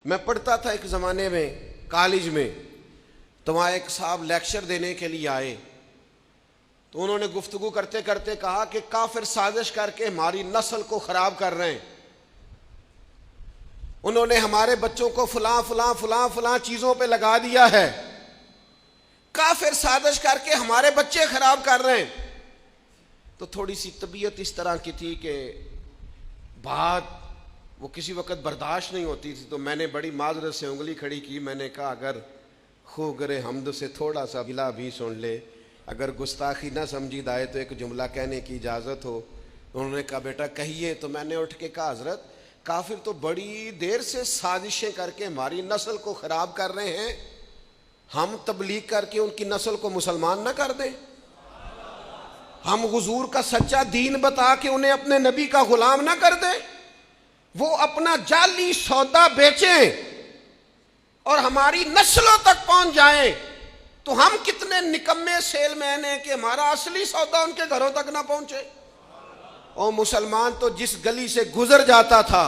मैं पढ़ता था एक ज़माने में कॉलेज में, तो वहाँ एक साहब लेक्चर देने के लिए आए। तो उन्होंने गुफ्तगू करते करते कहा कि काफिर साजिश करके हमारी नस्ल को ख़राब कर रहे हैं। उन्होंने हमारे बच्चों को फलां फलां फलां फलां चीज़ों पे लगा दिया है। काफिर साजिश करके हमारे बच्चे ख़राब कर रहे हैं। तो थोड़ी सी तबीयत इस तरह की थी कि बात वो किसी वक्त बर्दाश्त नहीं होती थी। तो मैंने बड़ी माजरत से उंगली खड़ी की। मैंने कहा अगर खूगरे हमद से थोड़ा सा गिला भी सुन ले, अगर गुस्ताखी ना समझी दाए तो एक जुमला कहने की इजाज़त हो। उन्होंने कहा बेटा कहिए। तो मैंने उठ के कहा हज़रत काफिर तो बड़ी देर से साजिशें करके हमारी नस्ल को ख़राब कर रहे हैं, हम तबलीग करके उनकी नस्ल को मुसलमान ना कर दें। हम हुजूर का सच्चा दीन बता के उन्हें अपने नबी का गुलाम ना कर दें। वो अपना जाली सौदा बेचें और हमारी नस्लों तक पहुंच जाएं। तो हम कितने निकम्मे सेलमैन हैं कि हमारा असली सौदा उनके घरों तक ना पहुंचे। और मुसलमान तो जिस गली से गुजर जाता था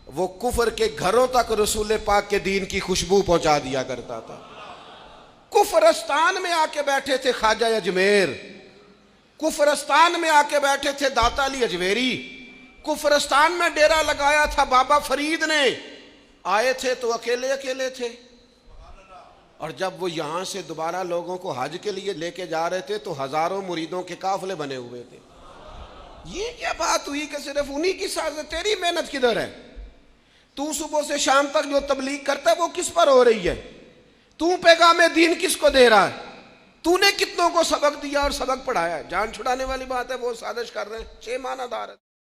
वो कुफर के घरों तक रसूल पाक के दीन की खुशबू पहुंचा दिया करता था। कुफरस्तान में आके बैठे थे ख्वाजा अजमेर, कुफरस्तान में आके बैठे थे दाता अली अजमेरी, कुफरस्तान में डेरा लगाया था बाबा फरीद ने। आए थे तो अकेले अकेले थे, और जब वो यहां से दोबारा लोगों को हज के लिए लेके जा रहे थे तो हजारों मुरीदों के काफिले बने हुए थे। ये क्या बात हुई कि सिर्फ उन्हीं की साजिश? तेरी मेहनत किधर है? तू सुबह से शाम तक जो तबलीग करता है वो किस पर हो रही है? तू पैगाम दीन किसको दे रहा है? तूने कितनों को सबक दिया और सबक पढ़ाया? जान छुड़ाने वाली बात है। वो साजिश कर रहे हैं, 6 मानादार है।